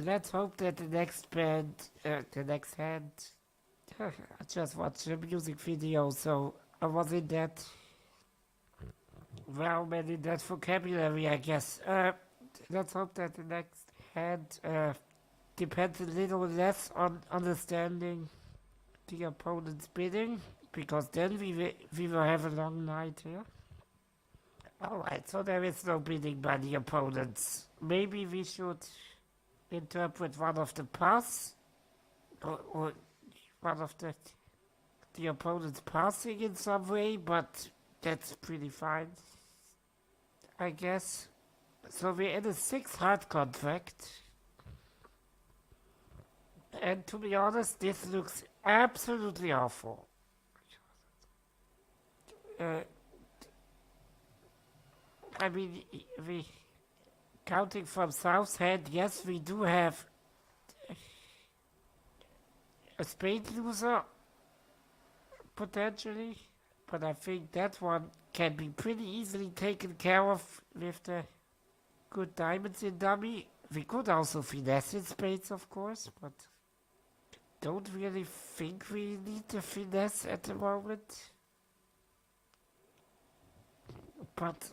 let's hope that the next hand. I just watched a music video, so I was in that realm and in that vocabulary, I guess. Let's hope that the next hand depends a little less on understanding the opponent's bidding, because then we will have a long night here. Alright, so there is no bidding by the opponents. Maybe we should interpret one of the pass, or one of the opponent's passing in some way, but that's pretty fine, I guess. So we're in a 6 hard contract. And to be honest, this looks absolutely awful. Uh, I mean, we counting from South's hand, yes, we do have a spade loser potentially, but I think that one can be pretty easily taken care of with the good diamonds in dummy. We could also finesse in spades, of course, but don't really think we need the finesse at the moment. But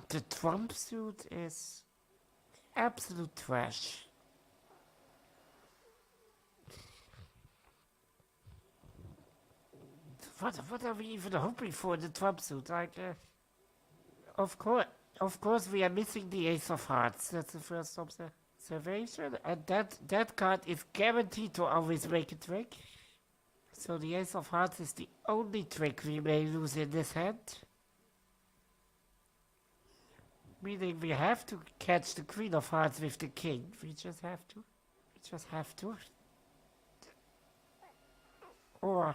the trump suit is absolute trash. What are we even hoping for in the trump suit? Like, of course, we are missing the ace of hearts. That's the first observation, and that card is guaranteed to always make a trick. So the ace of hearts is the only trick we may lose in this hand. Meaning we have to catch the queen of hearts with the king. We just have to. Or,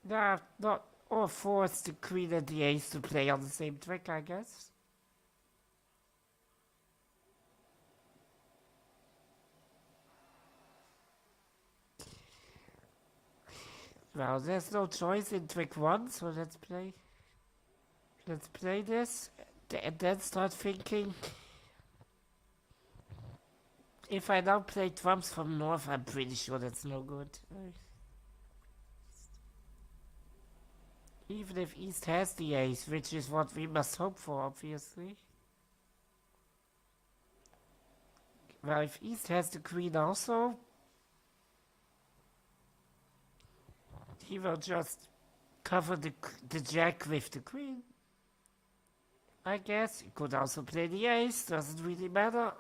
nah, not, or force the queen and the ace to play on the same trick, I guess. Well, there's no choice in trick 1, so let's play this, and then start thinking. If I now play trumps from north, I'm pretty sure that's no good. Even if east has the ace, which is what we must hope for, obviously. Well, if east has the queen also, he will just cover the jack with the queen. I guess he could also play the ace, doesn't really matter.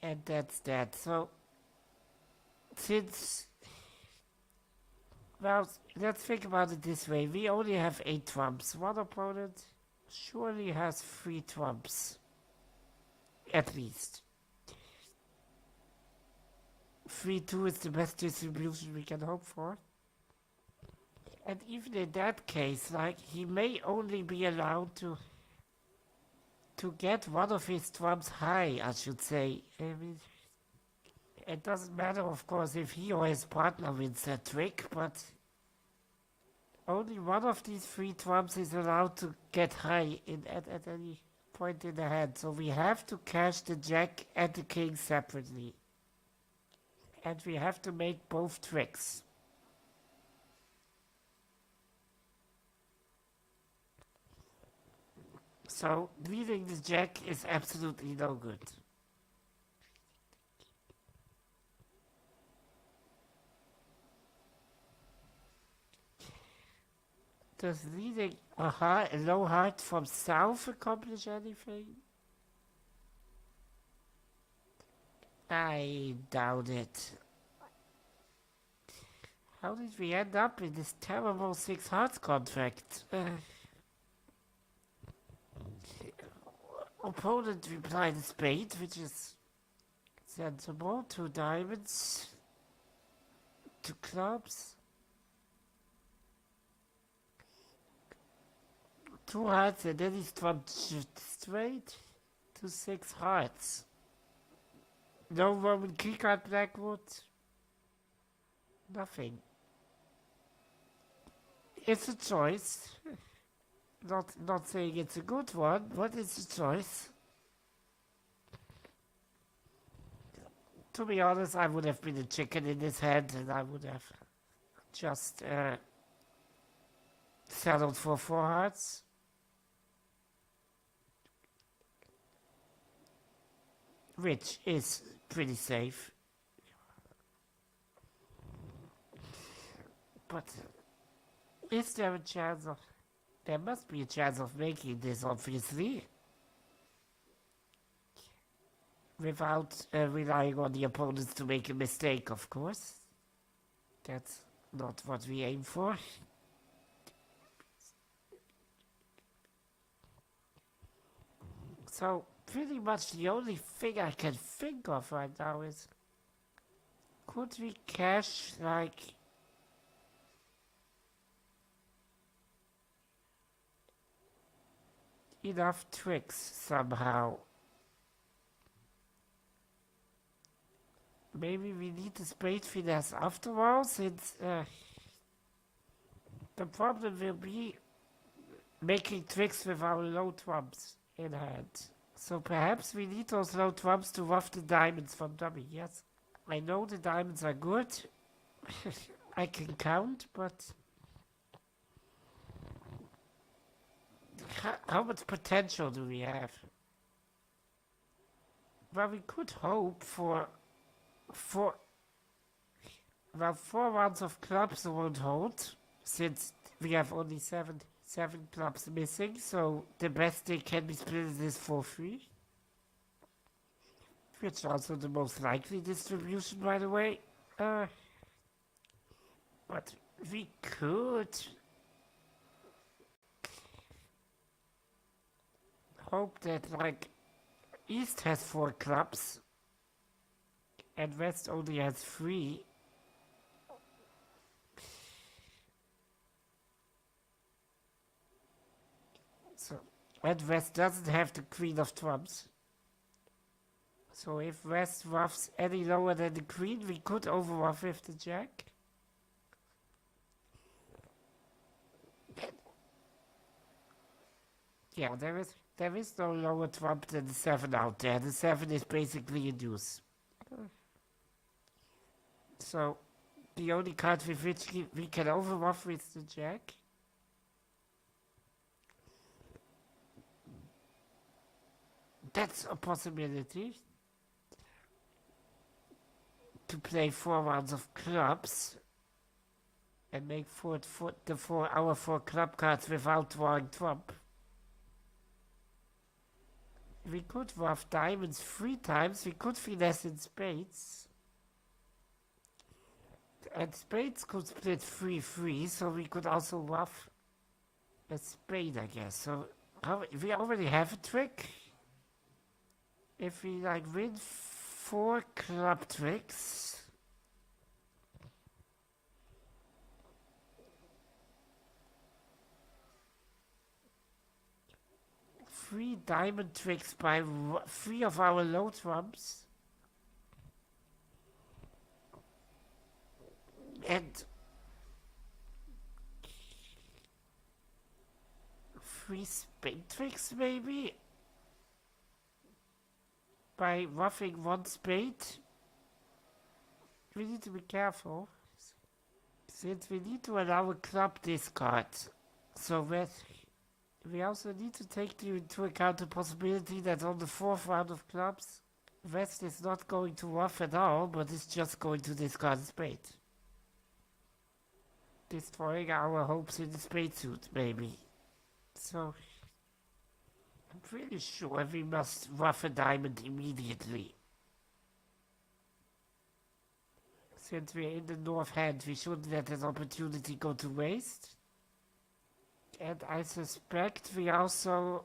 And that's that. So, since, well, let's think about it this way. We only have 8 trumps. One opponent surely has 3 trumps. At least. 3-2 is the best distribution we can hope for. And even in that case, like, he may only be allowed to get one of his trumps high, I should say. I mean, it doesn't matter, of course, if he or his partner wins that trick, but only one of these 3 trumps is allowed to get high at any point in the hand. So we have to cash the jack and the king separately. And we have to make both tricks. So, leading the jack is absolutely no good. Does leading a low heart from south accomplish anything? I doubt it. How did we end up in this terrible 6 hearts contract? Opponent replied a spade, which is sensible. 2 diamonds, 2 clubs, 2 hearts, and then he's trumped straight to 6 hearts. No Roman keycard Blackwood. Nothing. It's a choice. Not saying it's a good one, but it's a choice. To be honest, I would have been a chicken in his hand, and I would have just settled for 4 hearts. Which is pretty safe. But is there a chance of... There must be a chance of making this, obviously. Without relying on the opponents to make a mistake, of course. That's not what we aim for. So, pretty much the only thing I can think of right now is... Could we cash, like... enough tricks somehow? Maybe we need a spade finesse after all, since the problem will be making tricks with our low trumps in hand. So perhaps we need those low trumps to ruff the diamonds from dummy, yes. I know the diamonds are good. I can count, but... How much potential do we have? Well, we could hope for... Well, 4 rounds of clubs won't hold, since we have only seven clubs missing, so the best they can be split is 4-3. Which is also the most likely distribution, by the way. But we could hope that, like, East has 4 clubs and West only has 3. So, and West doesn't have the Queen of Trumps. So if West ruffs any lower than the Queen, we could overruff with the Jack. Yeah, there is no lower trump than the 7 out there. The 7 is basically a deuce. So, the only card with which we can overruff is the Jack. That's a possibility. To play 4 rounds of clubs and make our 4 club cards without drawing trump. We could ruff diamonds 3 times, we could finesse in spades. And spades could split 3-3, so we could also ruff a spade, I guess. So we already have a trick. If we like win 4 club tricks, three diamond tricks by 3 of our low trumps, and 3 spade tricks maybe by ruffing 1 spade. We need to be careful, since we need to allow a club discard. So we also need to take into account the possibility that on the 4th round of clubs, West is not going to ruff at all, but is just going to discard a spade. Destroying our hopes in the spade suit, maybe. So, I'm pretty sure we must ruff a diamond immediately. Since we're in the north hand, we shouldn't let an opportunity go to waste. And I suspect we also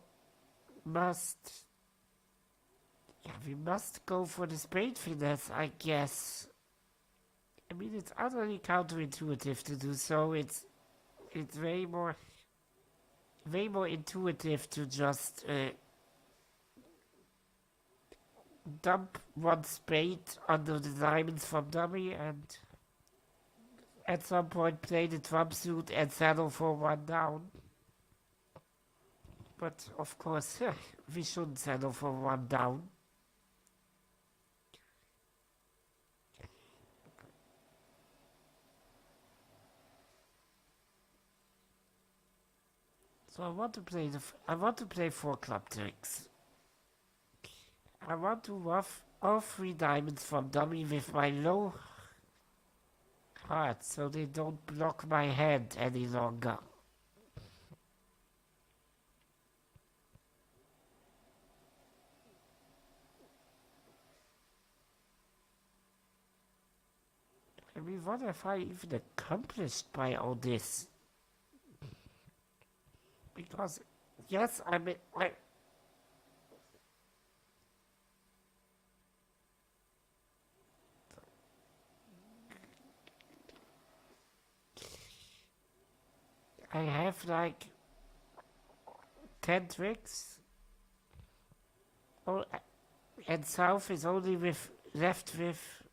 must... Yeah, we must go for the spade finesse, I guess. I mean, it's utterly counterintuitive to do so. It's way more intuitive to just dump 1 spade under the diamonds from dummy and at some point play the trump suit and settle for one down. But of course, we shouldn't settle for one down. So I want to play 4 club tricks. I want to ruff all 3 diamonds from dummy with my low heart so they don't block my hand any longer. I mean, what have I even accomplished by all this? Because, yes, I have like 10 tricks. Oh, and south is only left with.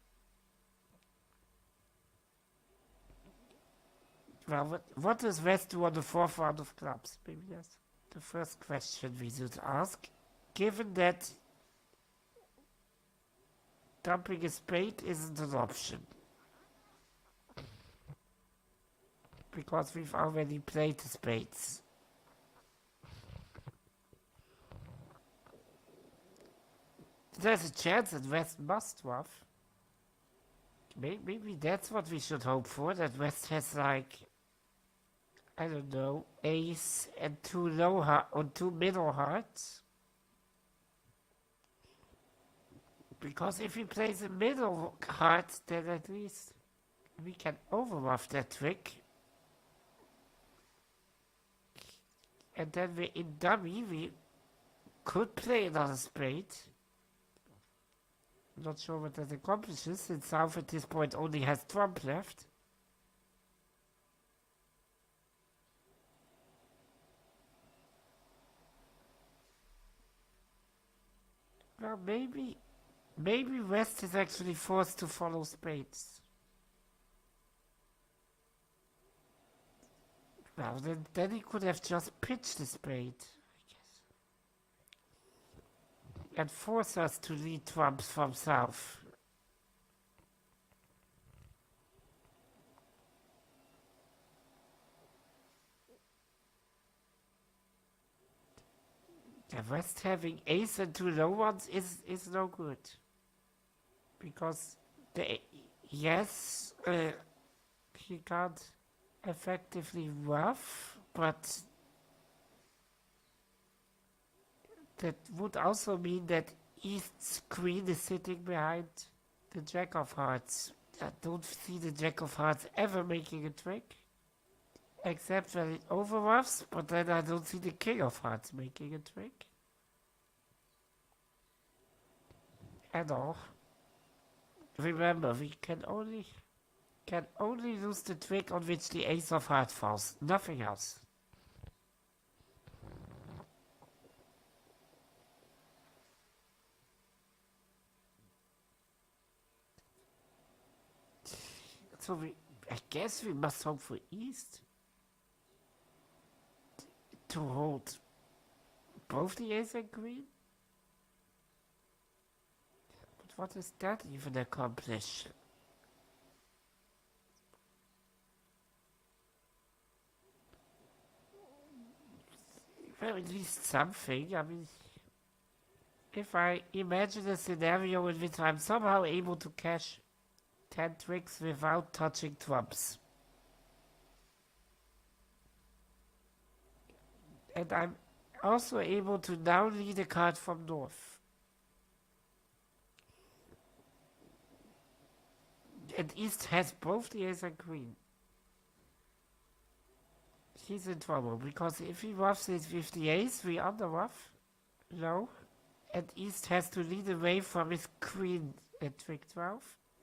Well, what does West do on the 4th round of clubs? Maybe that's the first question we should ask. Given that dumping a spade isn't an option. Because we've already played the spades. There's a chance that West must have. Maybe that's what we should hope for, that West has like, I don't know, ace and 2 middle hearts. Because if he plays a middle heart, then at least we can overruff that trick. And then we're in dummy, we could play another spade. Not sure what that accomplishes, since South at this point only has trump left. Well, maybe West is actually forced to follow spades. Well, then he could have just pitched the spade, I guess. And force us to lead trumps from South. The West having ace and 2 low ones is no good. Because he can't effectively ruff, but that would also mean that East's queen is sitting behind the jack of hearts. I don't see the jack of hearts ever making a trick. Except when it overruffs, but then I don't see the king of hearts making a trick. At all. Remember, we can only lose the trick on which the ace of hearts falls. Nothing else. So I guess we must hope for East to hold both the ace and queen. But what does that even accomplish? Well, at least something. I mean, if I imagine a scenario in which I'm somehow able to cash 10 tricks without touching trumps. And I'm also able to now lead a card from north. And East has both the ace and queen. He's in trouble, because if he ruffs it with the ace, we under-ruff. No. And East has to lead away from his queen at trick 12.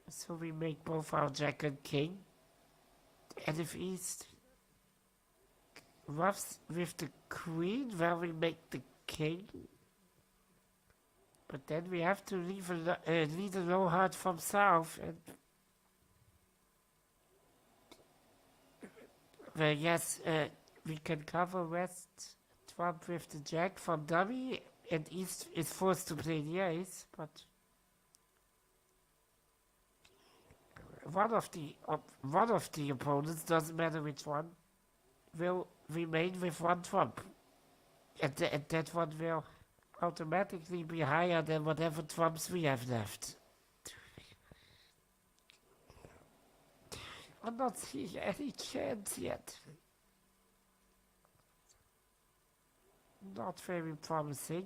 So we make both our jack and king. And if East ruffs with the queen, well, we make the king. But then we have to lead a low heart from south. And Yes, we can cover West Trump with the jack from dummy, and East is forced to play the ace, but one of the opponents, doesn't matter which one, will remain with one trump, and that one will automatically be higher than whatever trumps we have left. I'm not seeing any chance yet. Not very promising.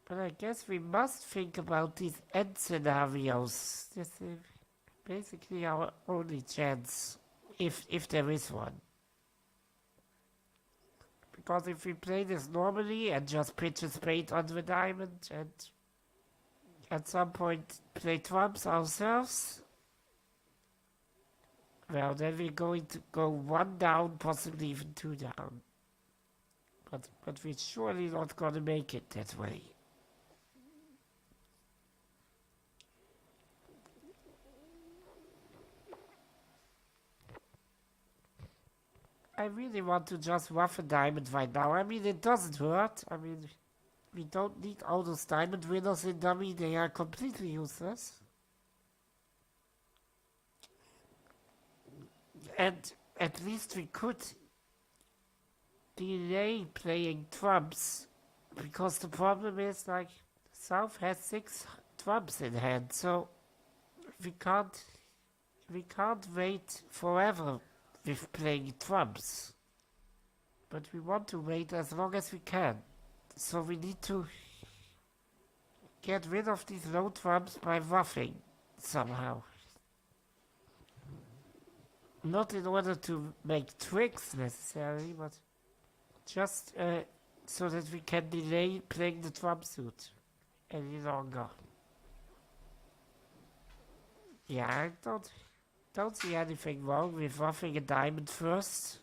But I guess we must think about these end scenarios. This is basically our only chance, if there is one. Because if we play this normally and just pitch a spade on the diamond and at some point play trumps ourselves, well, then we're going to go one down, possibly even two down. But we're surely not gonna make it that way. I really want to just rough a diamond right now. I mean, it doesn't hurt. I mean, we don't need all those diamond winners in dummy. They are completely useless. And at least we could delay playing trumps. Because the problem is, like, South has 6 trumps in hand. So we can't wait forever with playing trumps. But we want to wait as long as we can. So we need to get rid of these low trumps by roughing somehow. Not in order to make tricks necessarily, but just so that we can delay playing the trump suit any longer. Yeah, I don't see anything wrong with roughing a diamond first.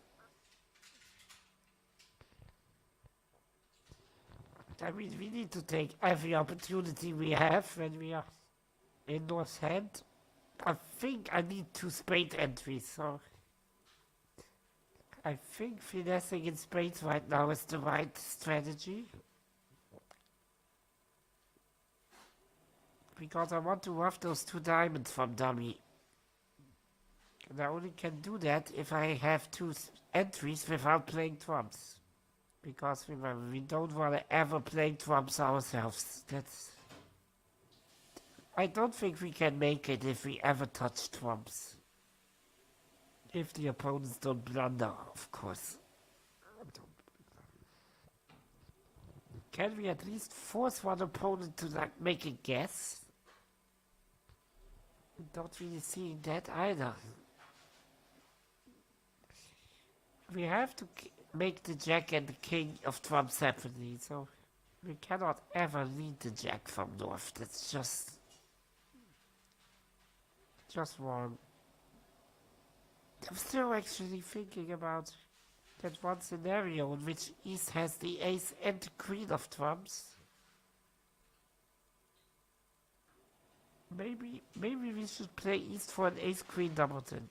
I mean, we need to take every opportunity we have when we are in North's hand. I think I need 2 spade entries, so I think finessing in spades right now is the right strategy. Because I want to rough those 2 diamonds from dummy. And I only can do that if I have 2 entries without playing trumps. Because remember, we don't want to ever play trumps ourselves. I don't think we can make it if we ever touch trumps. If the opponents don't blunder, of course. Can we at least force one opponent to like make a guess? Don't really see that either. We have to make the jack and the king of trumps separately, so we cannot ever lead the jack from north. That's just wrong. I'm still actually thinking about that one scenario in which East has the ace and the queen of trumps. Maybe we should play East for an ace-queen doubleton.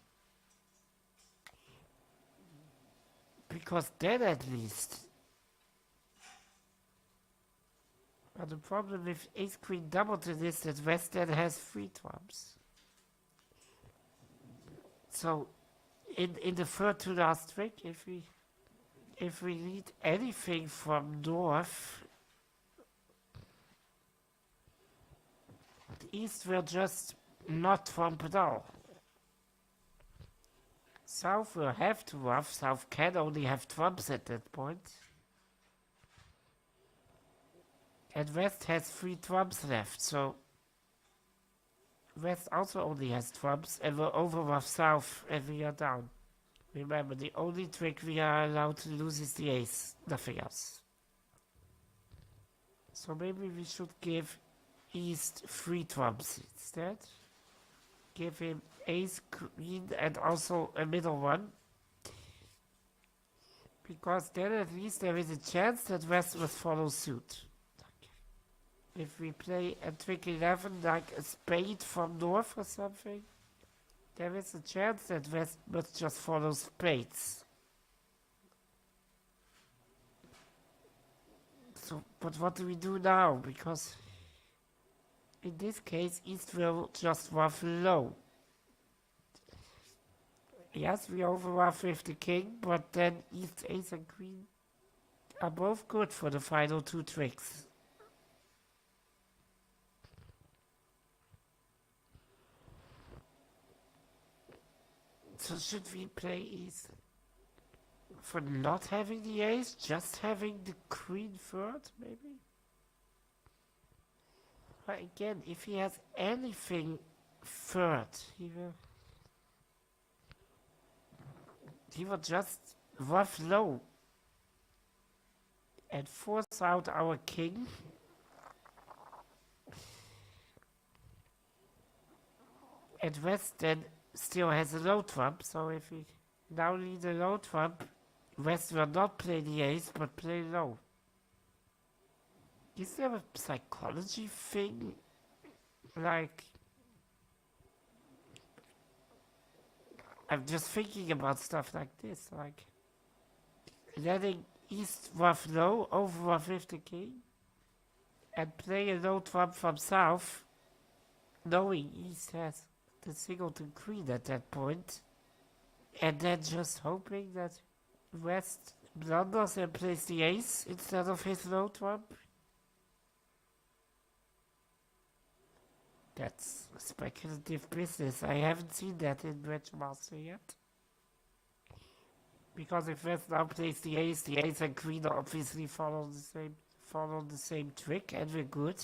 Because then at least. But the problem with ace-queen doubleton is that West then has 3 trumps. So, in the third to last trick, if we need anything from north, the East will just not trump at all. South will have to rough. South can only have trumps at that point. And West has 3 trumps left, so West also only has trumps and will overruff South and we are down. Remember, the only trick we are allowed to lose is the ace, nothing else. So maybe we should give East 3 trumps instead. Give him ace, queen, and also a middle one. Because then at least there is a chance that West will follow suit. If we play a trick 11 like a spade from north or something, there is a chance that West must just follow spades. So, but what do we do now? Because in this case, East will just ruffle low. Yes, we overruff with the king, but then East ace and queen are both good for the final two tricks. So should we play East for not having the ace, just having the queen third, maybe? But again, if he has anything third, he will just ruff low and force out our king. And West then still has a low trump, so if we now lead a low trump, West will not play the ace, but play low. Is there a psychology thing? Like, I'm just thinking about stuff like this, like letting East ruff low, over ruff with the king, and play a low trump from South, knowing East has the singleton queen at that point, and then just hoping that West blunders and plays the ace instead of his low trump. That's speculative business. I haven't seen that in Matchmaster yet. Because if West now plays the ace and queen obviously follow the same trick, and we're good.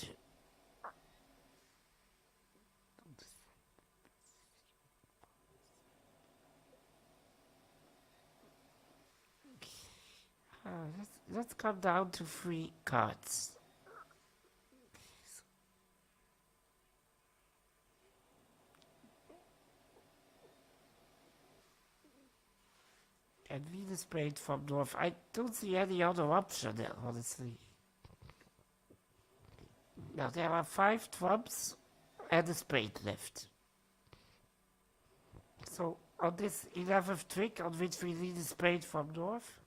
Let's come down to 3 cards. And lead a spade from north. I don't see any other option there, honestly. Now there are 5 trumps and a spade left. So on this 11th trick on which we lead a spade from north,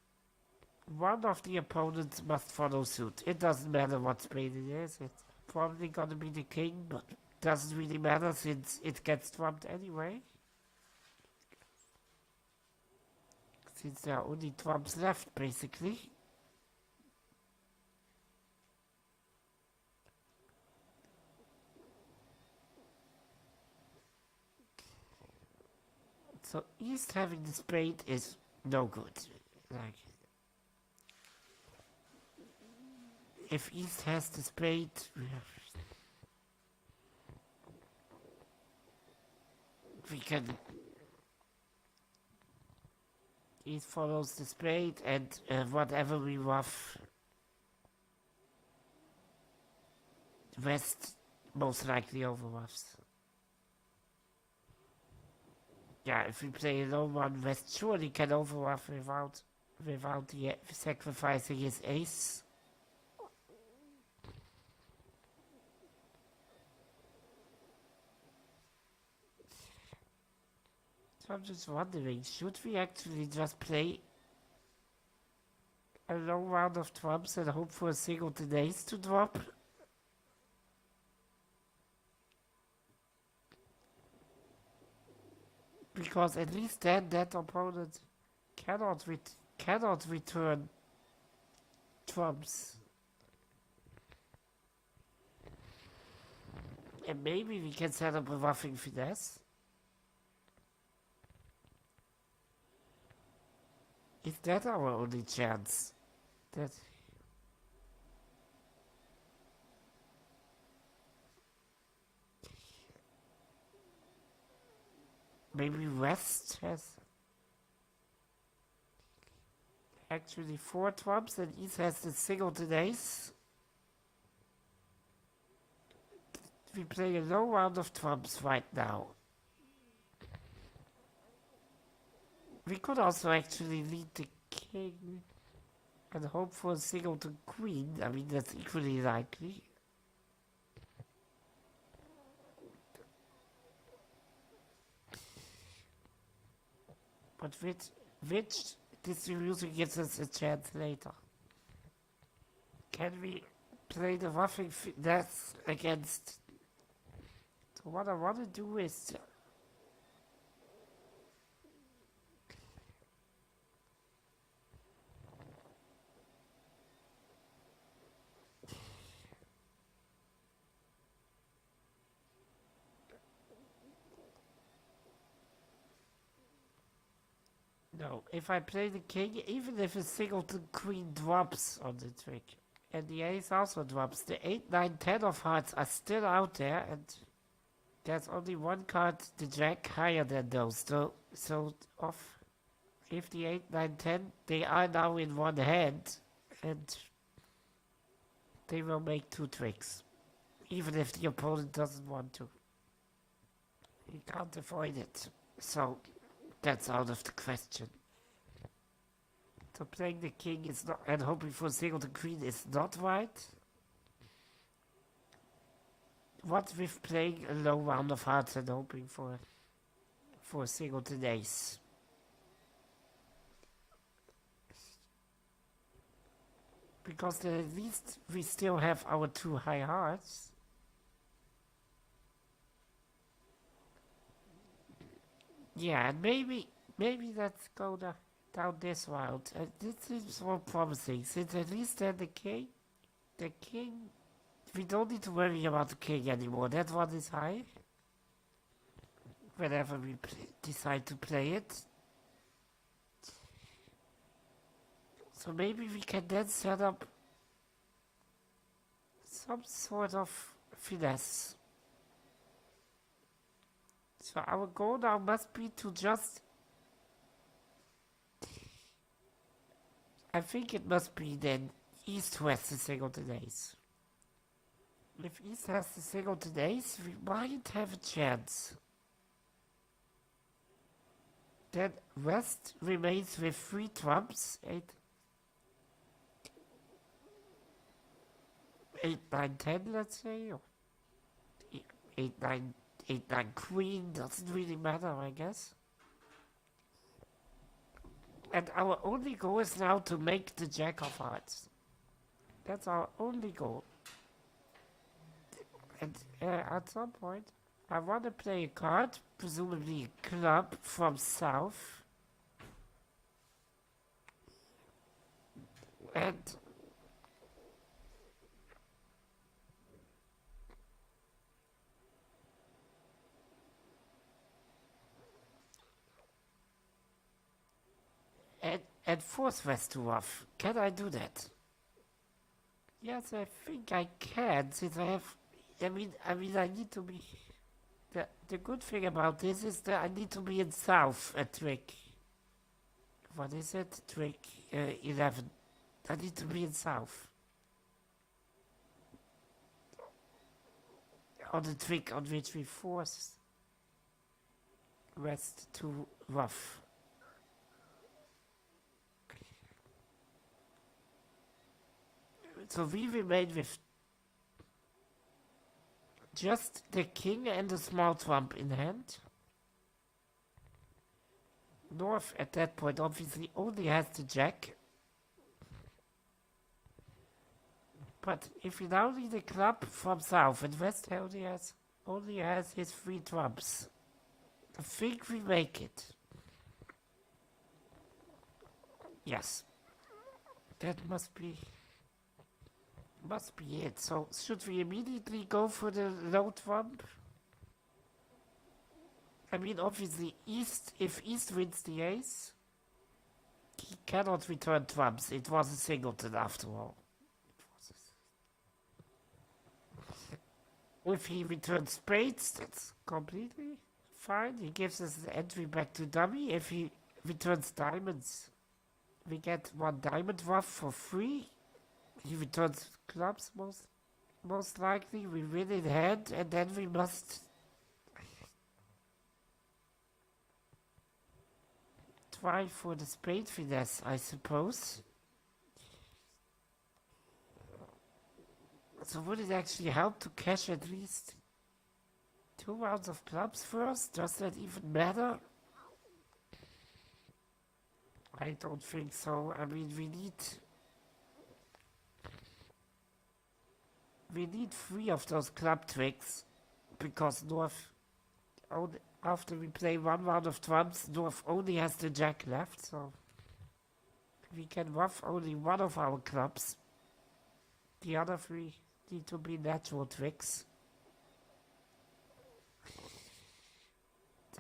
one of the opponents must follow suit. It doesn't matter what spade it is. It's probably gonna be the king, but doesn't really matter since it gets trumped anyway. Since there are only trumps left, basically. So East having the spade is no good. Like, if East has the spade, we can. East follows the spade, and whatever we ruff, West most likely overruffs. Yeah, if we play a low one, West surely can overruff without sacrificing his ace. So I'm just wondering, should we actually just play a long round of trumps and hope for a singleton ace to drop? Because at least then that opponent cannot return trumps. And maybe we can set up a ruffing finesse. Is that our only chance? That maybe West has actually 4 trumps and East has the singleton ace. We play a low round of trumps right now. We could also actually lead the king and hope for a single to queen. I mean, that's equally likely. But which distribution gives us a chance later? Can we play the roughing death against... So what I want to do is... No, if I play the king, even if a singleton queen drops on the trick, and the ace also drops, the 8, 9, 10 of hearts are still out there, and there's only one card, the jack, higher than those. So off, if the 8, 9, 10, they are now in one hand, and they will make 2 tricks, even if the opponent doesn't want to. He can't avoid it, so that's out of the question. So playing the king is not, and hoping for a singleton queen is not right. What with playing a low round of hearts and hoping for a singleton ace? Because then at least we still have our 2 high hearts. Yeah, and maybe let's go down this route. This seems more promising, since at least then the king, we don't need to worry about the king anymore. That one is high. Whenever we decide to play it. So maybe we can then set up some sort of finesse. So our goal now must be to just... I think it must be then East who has the singleton ace. If East has the singleton ace, we might have a chance. Then West remains with 3 trumps, 8, 9, 10, let's say, or 8, 9, 8, 9 queen, doesn't really matter, I guess. And our only goal is now to make the jack of hearts. That's our only goal. And at some point, I want to play a card, presumably a club from south. And force West to rough. Can I do that? Yes, I think I can, since I have... I mean, I need to be... The good thing about this is that I need to be in south at trick. What is it? Trick 11. I need to be in south. On the trick on which we force West to rough. So we remain with just the king and a small trump in hand. North at that point obviously only has the jack. But if we now need a club from south, and West only has his 3 trumps, I think we make it. Yes. That must be it. So should we immediately go for the low trump? I mean, obviously, if East wins the ace, he cannot return trumps. It was a singleton after all. If he returns spades, that's completely fine. He gives us the entry back to dummy. If he returns diamonds, we get 1 diamond rough for free. He returns clubs, most likely. We win in hand, and then we must try for the spade finesse, I suppose. So would it actually help to cash at least 2 rounds of clubs first? Does that even matter? I don't think so. I mean, we need 3 of those club tricks because North, after we play 1 round of trumps, North only has the jack left, so we can ruff only 1 of our clubs. The other 3 need to be natural tricks.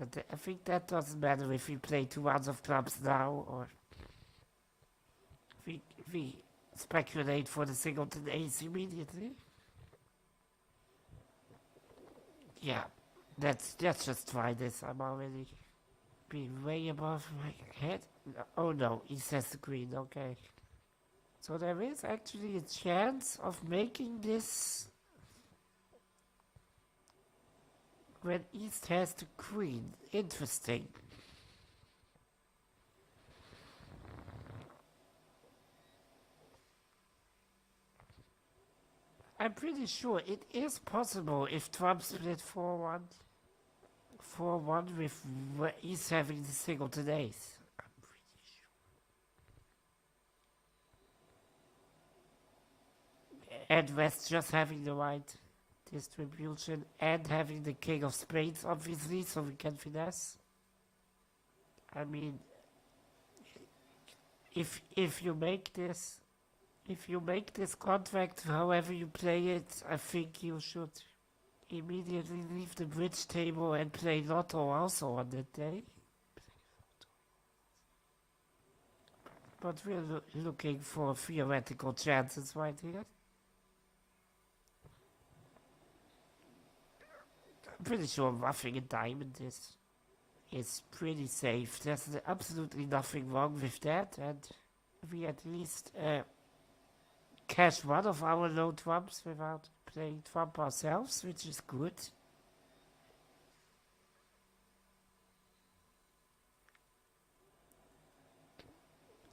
I think that doesn't matter if we play 2 rounds of clubs now or we speculate for the singleton ace immediately. Yeah, let's just try this. I'm already being way above my head. Oh no, he says the queen, okay. So there is actually a chance of making this when East has the queen. Interesting. I'm pretty sure it is possible if Trump split 4-1. 4-1 with East having the singleton ace. I'm pretty sure. And West just having the right distribution and having the king of spades, obviously, so we can finesse. I mean, if you make this contract, however you play it, I think you should immediately leave the bridge table and play Lotto also on that day. But we're looking for theoretical chances right here. I'm pretty sure roughing a diamond is pretty safe. There's absolutely nothing wrong with that, and we at least cash 1 of our low trumps without playing trump ourselves, which is good.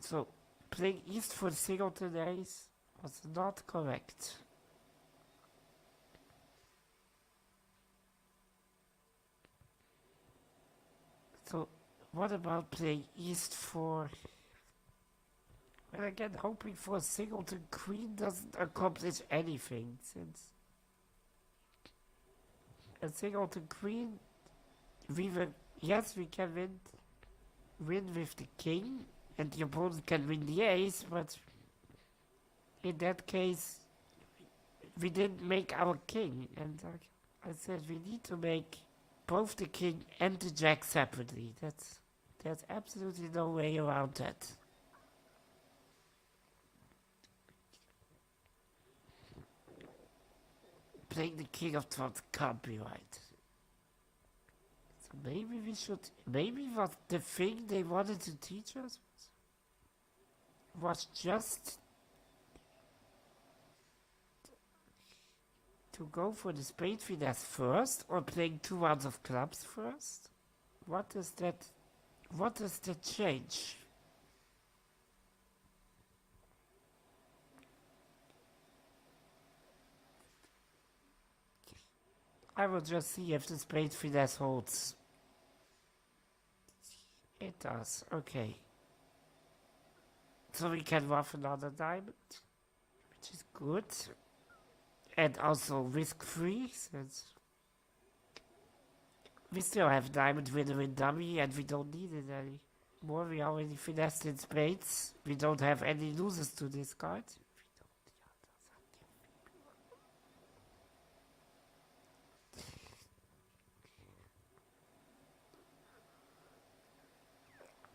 So, playing East for singleton ace was not correct. So, what about playing East for... Well, again, hoping for a singleton queen doesn't accomplish anything, since a singleton queen, we can win with the king, and the opponent can win the ace, but in that case, we didn't make our king, and I said we need to make both the king and the jack separately. There's absolutely no way around that. Playing the king of trumps can't be right. So maybe what the thing they wanted to teach us was just to go for the spade finesse first, or playing 2 rounds of clubs first? What does that change? I will just see if the spade finesse holds. It does, okay. So we can ruff another diamond, which is good. And also risk-free, since we still have diamond winner in dummy and we don't need it anymore. We already finessed in spades. We don't have any losers to discard.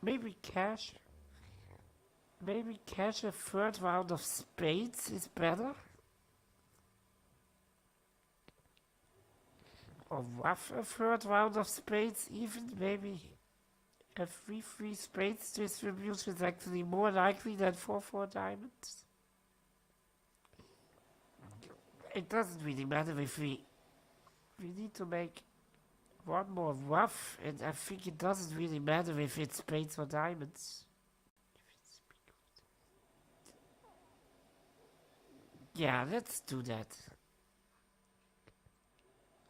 Maybe cash a 3rd round of spades is better. Or rough a 3rd round of spades even. Maybe a 3-3 spades distribution is actually more likely than 4-4 diamonds. It doesn't really matter if we need to make one more ruff, and I think it doesn't really matter if it's spades or diamonds. Yeah, let's do that.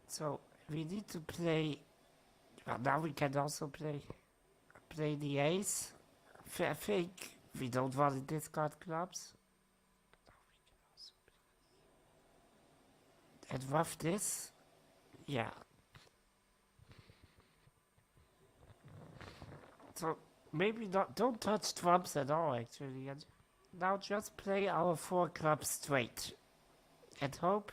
So we need to play. Well, now we can also play the ace. I think we don't want to discard clubs. And ruff this. Yeah. So maybe not. Don't touch trumps at all, actually. And now just play our 4 clubs straight. And hope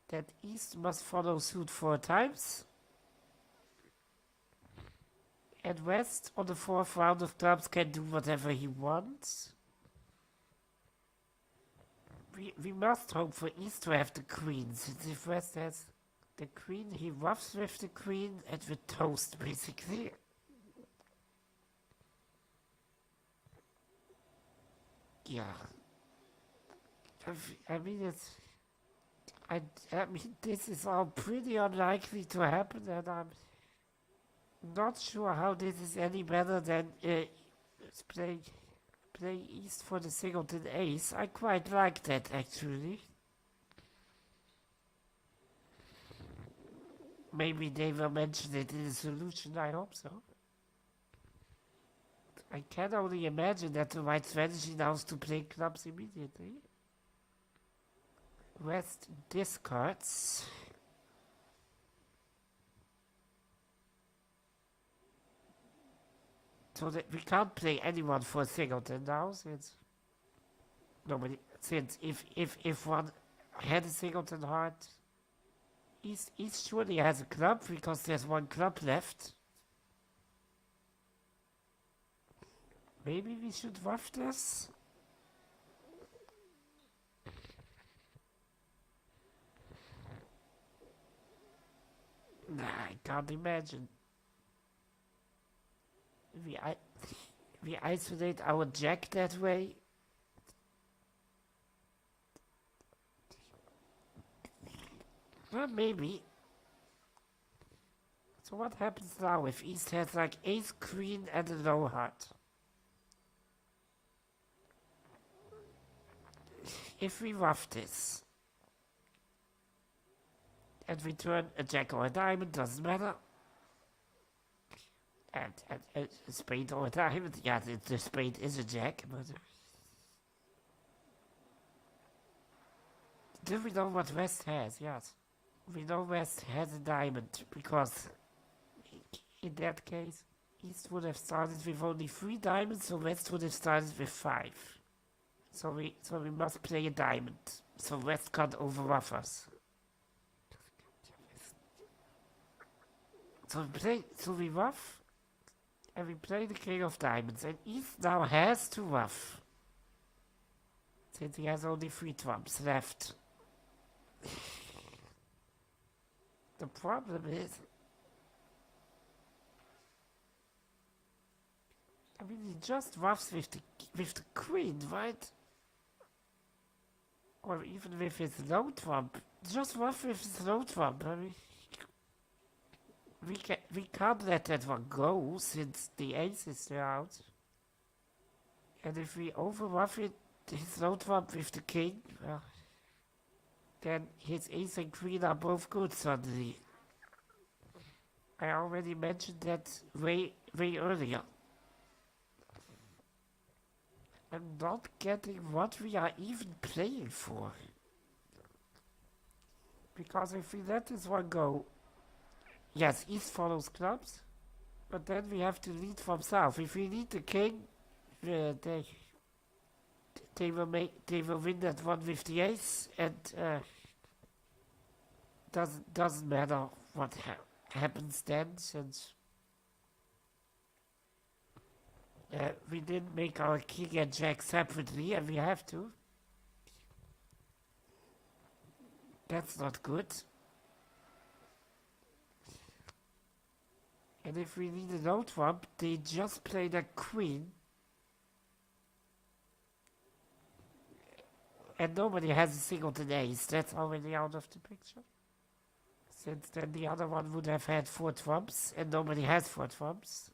that East must follow suit 4 times. And West on the 4th round of clubs can do whatever he wants. We must hope for East to have the queen, since if West has the queen, he ruffs with the queen and we toast, basically. Yeah. I mean, I mean, this is all pretty unlikely to happen, and I'm not sure how this is any better than playing East for the singleton ace. I quite like that, actually. Maybe they will mention it in the solution, I hope so. I can only imagine that the right strategy now is to play clubs immediately. West discards. So that we can't play anyone for singleton now, since nobody. Since if one had a singleton heart, East surely has a club because there's 1 club left. Maybe we should ruff this. Nah, I can't imagine. We isolate our jack that way. Well, maybe. So what happens now if East has like ace, queen, and a low heart? If we ruff this, and we turn a jack or a diamond, doesn't matter. And a spade or a diamond, yeah, the spade is a jack, but... Do we know what West has? Yes. We know West has a diamond, because in that case, East would have started with only 3 diamonds, so West would have started with 5. So we must play a diamond, so West can't overruff us. So we ruff, and we play the king of diamonds, and East now has to ruff, since he has only 3 trumps left. The problem is, I mean, he just ruffs with the queen, right? Or even with his low trump. Just ruff with his low trump. I mean, we can't let that one go since the ace is still out. And if we overruff it, his low trump with the king, well, then his ace and queen are both good suddenly. I already mentioned that way earlier. I'm not getting what we are even playing for. Because if we let this one go, yes, East follows clubs, but then we have to lead from south. If we lead the king, they will win that one with the ace, and doesn't matter what happens then, since we didn't make our king and jack separately, and we have to. That's not good. And if we need a low trump, they just play the queen. And nobody has a singleton ace. That's already out of the picture. Since then the other one would have had 4 trumps, and nobody has 4 trumps.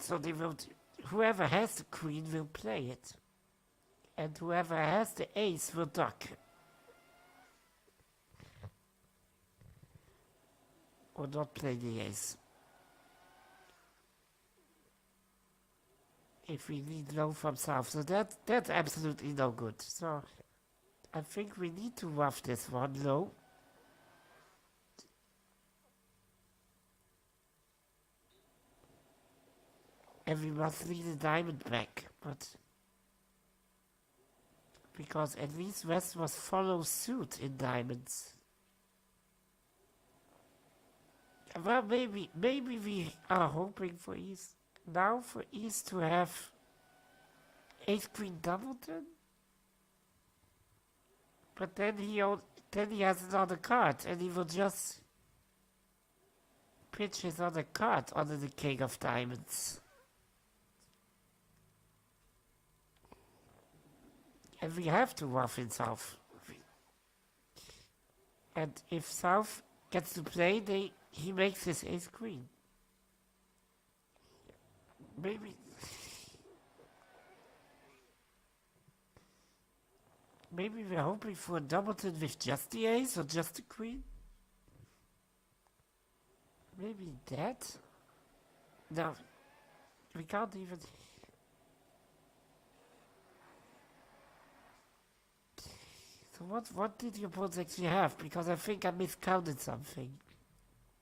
So they will, whoever has the queen will play it. And whoever has the ace will duck. Or not play the ace. If we need low from south. So that's absolutely no good. So I think we need to rough this one low. And we must lead a diamond back, but because at least West must follow suit in diamonds. Well, maybe we are hoping for East now for East to have Ace Queen Doubleton, but then he has another card, and he will just pitch his other card under the King of Diamonds. And we have to rough in South. And if South gets to play, he makes his ace queen. Maybe we're hoping for a doubleton with just the ace or just the queen. Maybe that? No, we can't even. So what did your opponents actually have? Because I think I miscounted something.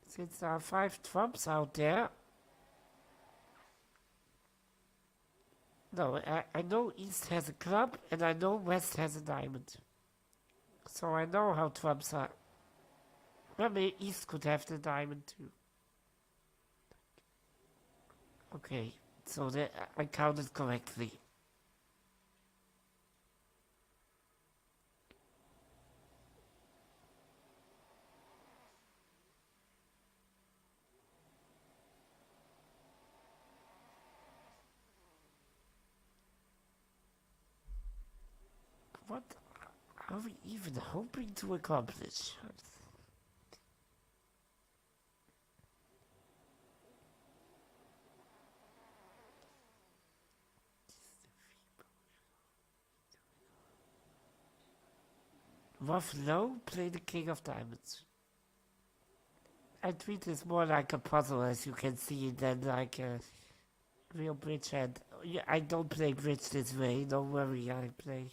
Since there are 5 trumps out there. No, I know East has a club and I know West has a diamond. So I know how trumps are. Well, maybe East could have the diamond too. Okay, so I counted correctly. What are we even hoping to accomplish? Rough low, play the King of Diamonds. I treat this more like a puzzle, as you can see, than like a real bridge hand. Yeah, I don't play bridge this way, don't worry, I play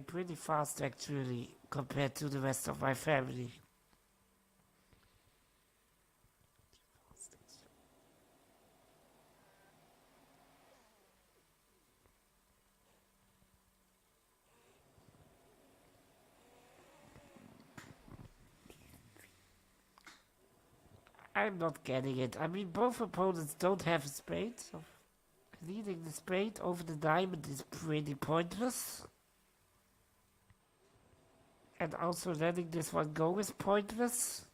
pretty fast actually, compared to the rest of my family. I'm not getting it. I mean, both opponents don't have a spade, so leading the spade over the diamond is pretty pointless. And also letting this one go is pointless.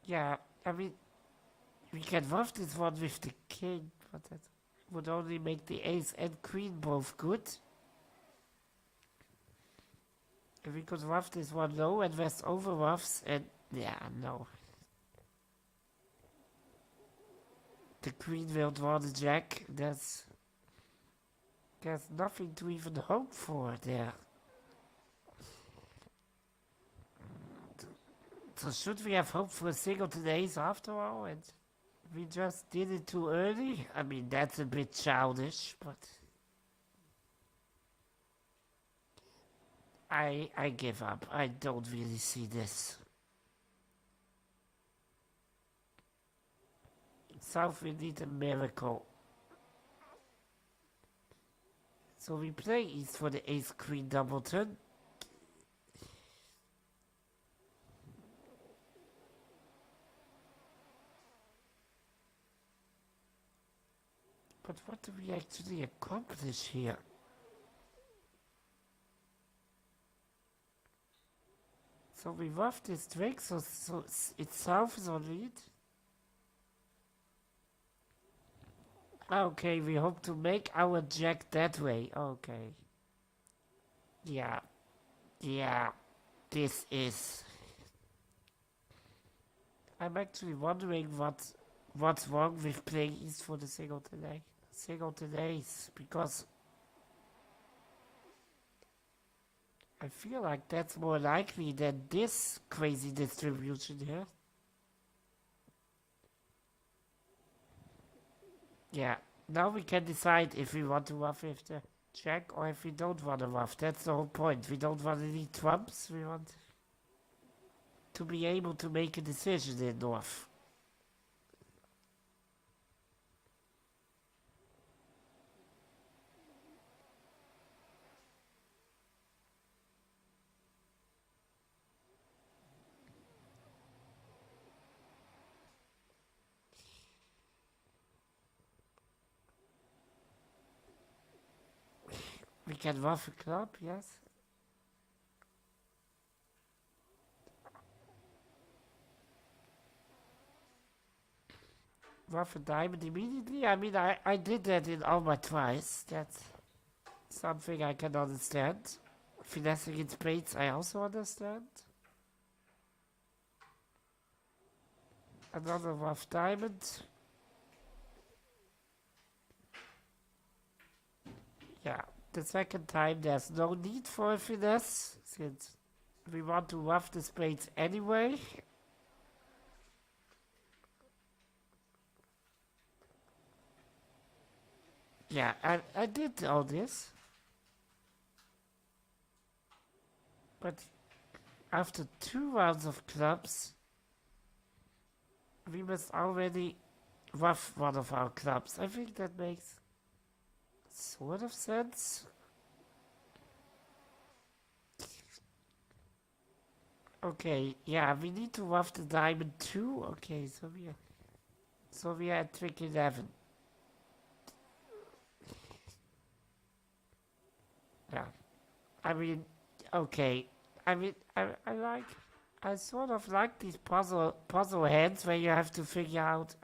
Yeah, I mean, we can rough this one with the king, but that would only make the ace and queen both good. If we could rough this one low and West over roughs, and yeah, no. The queen will draw the jack. There's nothing to even hope for there. So should we have hoped for a singleton ace after all, and we just did it too early? I mean, that's a bit childish, but I give up. I don't really see this. South will need a miracle. So we play East for the ace queen doubleton. But what do we actually accomplish here? So we waft this trick, so itself is on lead. Okay, we hope to make our jack that way. Okay. Yeah, yeah, this is... I'm actually wondering what's wrong with playing East for the single today. Single todays, because I feel like that's more likely than this crazy distribution here. Yeah, now we can decide if we want to ruff with the jack or if we don't want to ruff. That's the whole point. We don't want any trumps. We want to be able to make a decision in North. We can ruff a club, yes. Ruff a diamond immediately. I mean, I did that in all my tries. That's something I can understand. Finessing in spades, I also understand. Another rough diamond. Yeah, the second time there's no need for a finesse, since we want to rough the spades anyway. Yeah, I did all this. But after 2 rounds of clubs, we must already rough one of our clubs. I think that makes sort of sense. Okay, yeah, we need to rough the diamond too. Okay, so we are at trick 11. Yeah, I mean, okay. I mean, I sort of like these puzzle heads where you have to figure out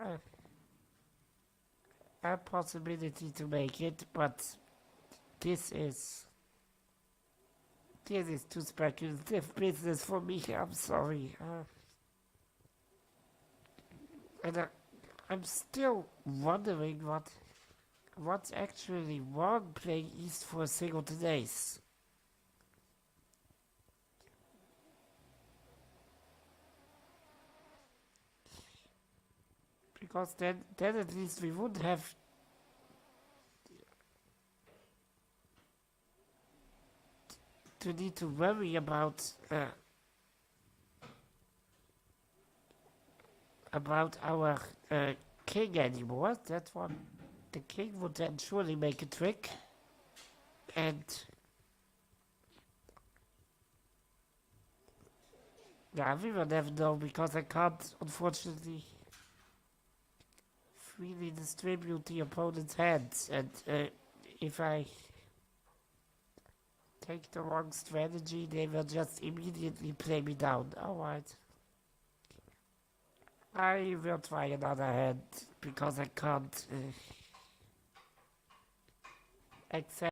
a possibility to make it, but this is too speculative business for me. I'm sorry. And I'm still wondering what's actually wrong playing East for a single days. Because then at least we wouldn't have to need to worry about our king anymore. That one, the king would then surely make a trick, and yeah, we will never know because I can't, unfortunately, freely distribute the opponent's hands, and if I take the wrong strategy, they will just immediately play me down. Alright. I will try another hand because I can't accept